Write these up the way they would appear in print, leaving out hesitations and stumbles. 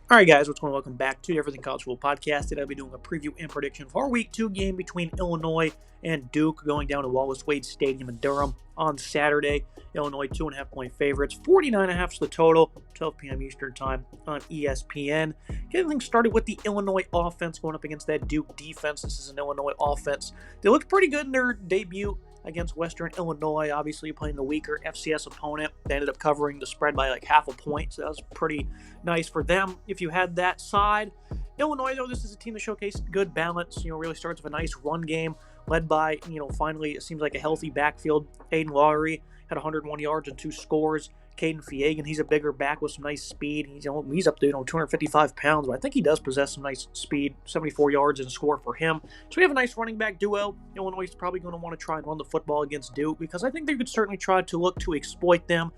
All right, guys, what's going on? Welcome back to the Everything College Football Podcast. Today I'll be doing a preview and prediction for our Week 2 game between Illinois and Duke going down to Wallace Wade Stadium in Durham on Saturday. Illinois 2.5-point favorites, 49.5 is the total, 12 p.m. Eastern Time on ESPN. Getting things started with the Illinois offense going up against that Duke defense. This is an Illinois offense. They looked pretty good in their debut against Western Illinois, obviously playing the weaker FCS opponent. They ended up covering the spread by like half a point, so that was pretty nice for them if you had that side. Illinois, though, this is a team that showcased good balance. Really starts with a nice run game led by, finally it seems like a healthy backfield. Aiden Lowry had 101 yards and 2 scores. Caden Fiegan, he's a bigger back with some nice speed. He's up to 255 pounds, but I think he does possess some nice speed. 74 yards and a score for him. So we have a nice running back duo. Illinois is probably going to want to try and run the football against Duke because I think they could certainly try to look to exploit them.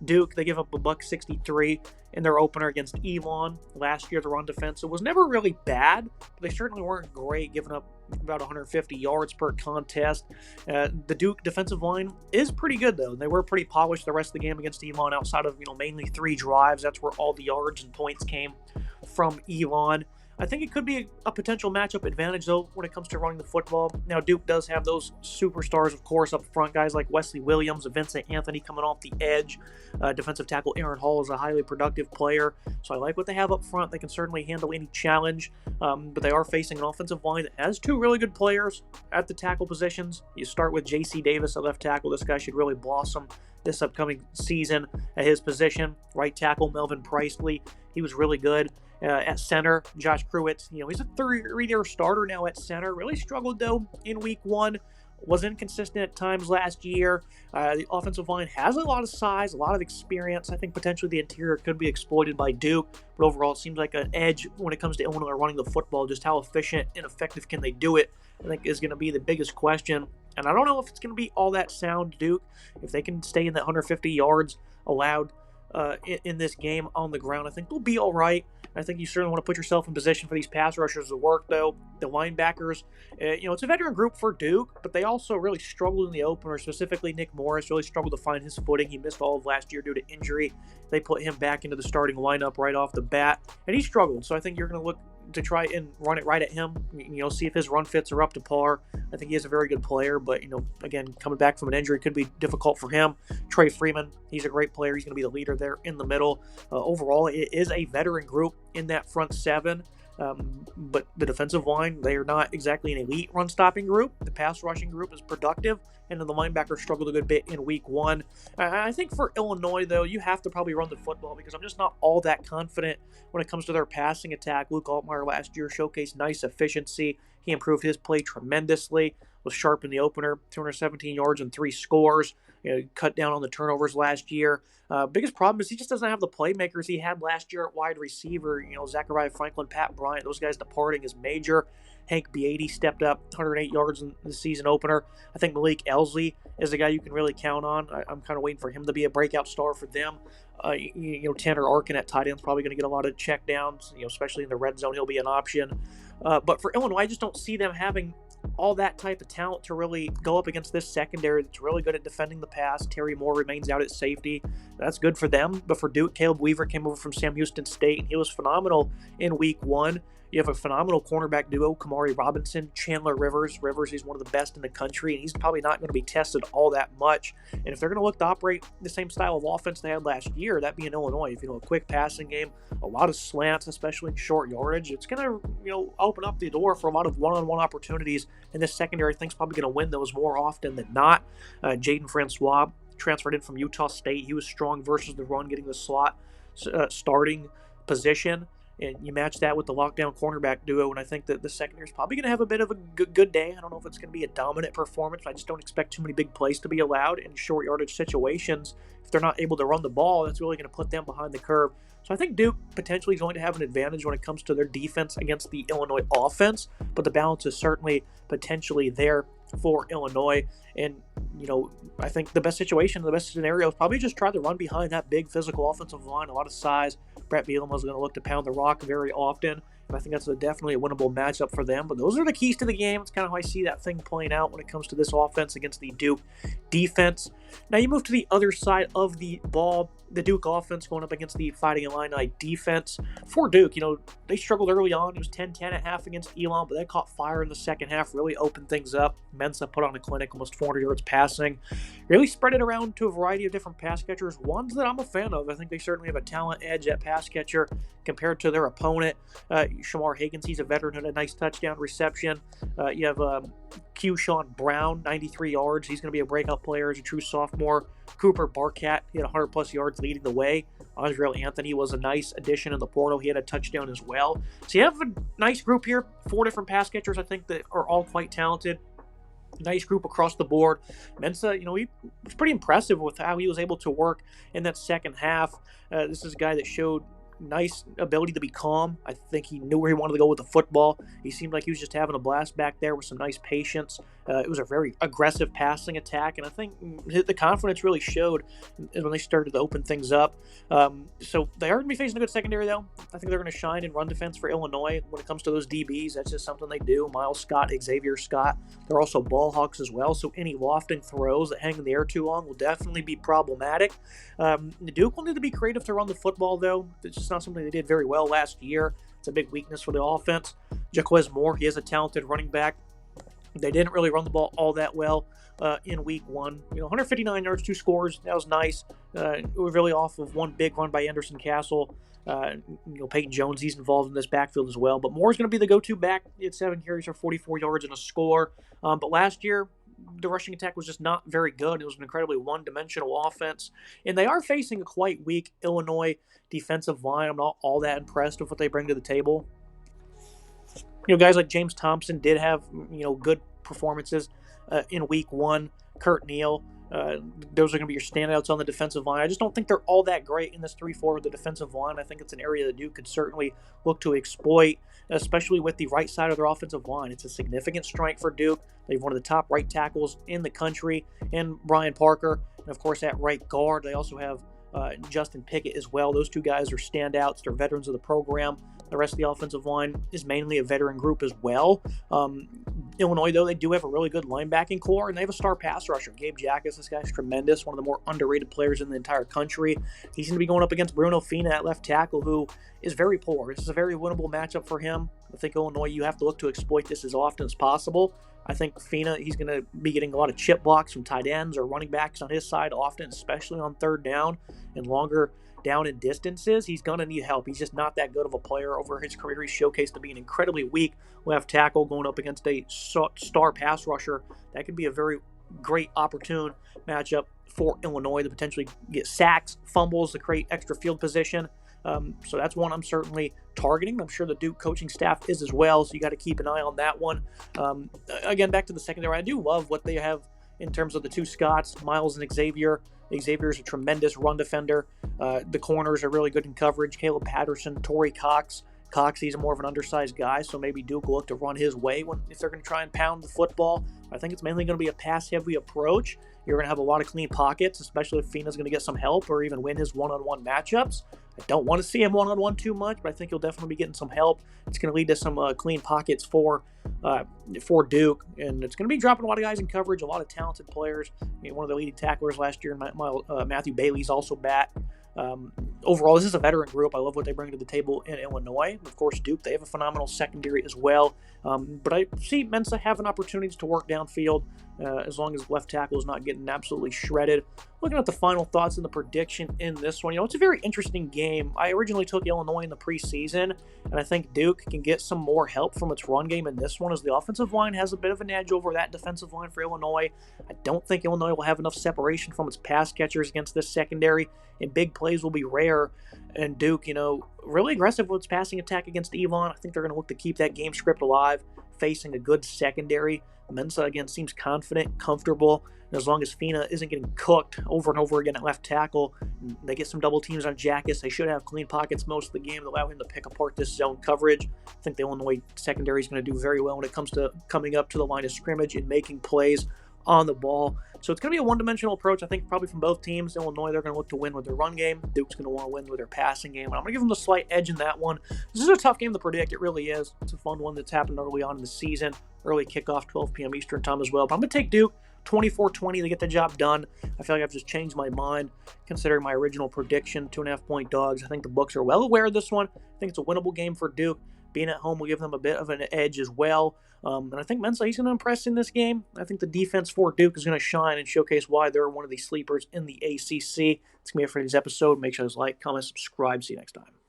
Duke, they give up a $163 in their opener against Elon. Last year, the run defense was never really bad, but they certainly weren't great, giving up about 150 yards per contest. The Duke defensive line is pretty good, though. They were pretty polished the rest of the game against Elon outside of, mainly 3 drives. That's where all the yards and points came from Elon. I think it could be a potential matchup advantage, though, when it comes to running the football. Now, Duke does have those superstars, of course, up front, guys like Wesley Williams, Vincent Anthony coming off the edge. Defensive tackle Aaron Hall is a highly productive player, so I like what they have up front. They can certainly handle any challenge, but they are facing an offensive line that has 2 really good players at the tackle positions. You start with J.C. Davis at left tackle. This guy should really blossom this upcoming season at his position. Right tackle Melvin Pricely, he was really good. At center, Josh Pruitt, he's a 3-year starter now at center. Really struggled, though, in week 1. Was inconsistent at times last year. The offensive line has a lot of size, a lot of experience. I think potentially the interior could be exploited by Duke, but overall it seems like an edge when it comes to Illinois running the football. Just how efficient and effective can they do it, I think is going to be the biggest question. And I don't know if it's going to be all that sound, Duke, if they can stay in that 150 yards allowed in this game on the ground. I think they'll be all right. I think you certainly want to put yourself in position for these pass rushers to work, though. The linebackers, it's a veteran group for Duke, but they also really struggled in the opener. Specifically, Nick Morris really struggled to find his footing. He missed all of last year due to injury. They put him back into the starting lineup right off the bat, and he struggled. So I think you're going to look to try and run it right at him, see if his run fits are up to par. I think he is a very good player, but, again, coming back from an injury could be difficult for him. Trey Freeman, he's a great player. He's going to be the leader there in the middle. Overall, it is a veteran group in that front 7. But the defensive line, they are not exactly an elite run-stopping group. The pass-rushing group is productive, and then the linebackers struggled a good bit in week 1. I think for Illinois, though, you have to probably run the football because I'm just not all that confident when it comes to their passing attack. Luke Altmaier last year showcased nice efficiency. He improved his play tremendously, was sharp in the opener, 217 yards and 3 scores. Cut down on the turnovers last year. Biggest problem is he just doesn't have the playmakers he had last year at wide receiver. Zachariah Franklin, Pat Bryant, those guys departing is major. Hank Beatty stepped up 108 yards in the season opener. I think Malik Elsley is a guy you can really count on. I'm kind of waiting for him to be a breakout star for them. Tanner Arkin at tight end is probably going to get a lot of check downs, especially in the red zone. He'll be an option. But for Illinois, I just don't see them having all that type of talent to really go up against this secondary that's really good at defending the pass. Terry Moore remains out at safety. That's good for them. But for Duke, Caleb Weaver came over from Sam Houston State, and he was phenomenal in week 1. You have a phenomenal cornerback duo, Kamari Robinson, Chandler Rivers. Rivers, he's one of the best in the country, and he's probably not going to be tested all that much. And if they're going to look to operate the same style of offense they had last year, that being Illinois, if a quick passing game, a lot of slants, especially in short yardage, it's going to open up the door for a lot of one-on-one opportunities. And this secondary, I think, is probably going to win those more often than not. Jaden Francois transferred in from Utah State. He was strong versus the run, getting the slot starting position. And you match that with the lockdown cornerback duo, and I think that the secondary is probably going to have a bit of a good day. I don't know if it's going to be a dominant performance, but I just don't expect too many big plays to be allowed in short yardage situations. If they're not able to run the ball, that's really going to put them behind the curve. So I think Duke potentially is going to have an advantage when it comes to their defense against the Illinois offense, but the balance is certainly potentially there for Illinois. And, I think the best situation, the best scenario is probably just try to run behind that big physical offensive line, a lot of size. Brett Bielema is going to look to pound the rock very often. And I think that's definitely a winnable matchup for them. But those are the keys to the game. It's kind of how I see that thing playing out when it comes to this offense against the Duke defense. Now you move to the other side of the ball. the Duke offense going up against the Fighting Illini defense. For Duke, they struggled early on. It was 10-10 at half against Elon, but they caught fire in the second half, really opened things up. Mensa put on a clinic, almost 400 yards passing. Really spread it around to a variety of different pass catchers, ones that I'm a fan of. I think they certainly have a talent edge at pass catcher compared to their opponent. Shamar Higgins, he's a veteran, had a nice touchdown reception. You have Q. Sean Brown, 93 yards. He's going to be a breakout player as a true sophomore. Cooper Barkat, he had 100-plus yards leading the way. Israel Anthony was a nice addition in the portal. He had a touchdown as well. So you have a nice group here. 4 different pass catchers, I think, that are all quite talented. Nice group across the board. Mensa, he was pretty impressive with how he was able to work in that second half. This is a guy that showed nice ability to be calm. I think he knew where he wanted to go with the football. He seemed like he was just having a blast back there with some nice patience. It was a very aggressive passing attack, and I think the confidence really showed when they started to open things up. So they are going to be facing a good secondary, though. I think they're going to shine in run defense for Illinois when it comes to those DBs. That's just something they do. Miles Scott, Xavier Scott. They're also ball hawks as well, so any lofting throws that hang in the air too long will definitely be problematic. The Duke will need to be creative to run the football, though. It's just not something they did very well last year. It's a big weakness for the offense. Jaquez Moore, he is a talented running back. They didn't really run the ball all that well in week 1. 159 yards, 2 scores. That was nice. It was really off of one big run by Anderson Castle. Peyton Jones, he's involved in this backfield as well. But Moore's going to be the go-to back. He had 7 carries for 44 yards and a score. But last year, the rushing attack was just not very good. It was an incredibly one-dimensional offense. And they are facing a quite weak Illinois defensive line. I'm not all that impressed with what they bring to the table. Guys like James Thompson did have, good performances in week 1. Kurt Neal, those are going to be your standouts on the defensive line. I just don't think they're all that great in this 3-4 with the defensive line. I think it's an area that Duke could certainly look to exploit, especially with the right side of their offensive line. It's a significant strength for Duke. They have one of the top right tackles in the country in Brian Parker. And, of course, at right guard, they also have Justin Pickett as well. Those two guys are standouts. They're veterans of the program. The rest of the offensive line is mainly a veteran group as well. Illinois, though, they do have a really good linebacking core, and they have a star pass rusher. Gabe Jackas, this guy's tremendous, one of the more underrated players in the entire country. He's going to be going up against Bruno Fina at left tackle, who is very poor. This is a very winnable matchup for him. I think Illinois, you have to look to exploit this as often as possible. I think Fina, he's going to be getting a lot of chip blocks from tight ends or running backs on his side often, especially on third down and longer down in distances. He's going to need help. He's just not that good of a player. Over his career, he's showcased to be an incredibly weak left tackle going up against a star pass rusher. That could be a very great, opportune matchup for Illinois to potentially get sacks, fumbles, to create extra field position. So that's one I'm certainly targeting. I'm sure the Duke coaching staff is as well, so you got to keep an eye on that one. Again, back to the secondary, I do love what they have in terms of the two Scotts, Miles and Xavier. Xavier is a tremendous run defender. The corners are really good in coverage. Caleb Patterson, Torrey Cox. He's more of an undersized guy, so maybe Duke will look to run his way if they're going to try and pound the football. I think it's mainly going to be a pass-heavy approach. You're going to have a lot of clean pockets, especially if Fina's going to get some help or even win his one-on-one matchups. I don't want to see him one-on-one too much, but I think he'll definitely be getting some help. It's going to lead to some clean pockets for Duke, and it's going to be dropping a lot of guys in coverage, a lot of talented players. One of the leading tacklers last year, Matthew Bailey's also back. Overall, this is a veteran group. I love what they bring to the table in Illinois. Of course, Duke, they have a phenomenal secondary as well. But I see Mensa having opportunities to work downfield as long as left tackle is not getting absolutely shredded. Looking at the final thoughts and the prediction in this one, it's a very interesting game. I originally took Illinois in the preseason, and I think Duke can get some more help from its run game in this one as the offensive line has a bit of an edge over that defensive line for Illinois. I don't think Illinois will have enough separation from its pass catchers against this secondary, and big plays will be rare. And Duke, really aggressive with its passing attack against Elon. I think they're going to look to keep that game script alive, facing a good secondary. Mensa, again, seems confident, comfortable, and as long as Fina isn't getting cooked over and over again at left tackle, they get some double teams on Jackas. They should have clean pockets most of the game to allow him to pick apart this zone coverage. I think the Illinois secondary is going to do very well when it comes to coming up to the line of scrimmage and making plays on the ball. So it's going to be a one-dimensional approach, I think, probably from both teams. Illinois, they're going to look to win with their run game. Duke's going to want to win with their passing game. And I'm going to give them the slight edge in that one. This is a tough game to predict. It really is. It's a fun one that's happened early on in the season. Early kickoff, 12 p.m. Eastern time as well. But I'm going to take Duke 24-20, they get the job done. I feel like I've just changed my mind considering my original prediction, 2.5-point dogs. I think the books are well aware of this one. I think it's a winnable game for Duke. Being at home will give them a bit of an edge as well. And I think Mensa, he's going to impress in this game. I think the defense for Duke is going to shine and showcase why they're one of the sleepers in the ACC. It's going to be it for today's episode. Make sure to like, comment, subscribe. See you next time.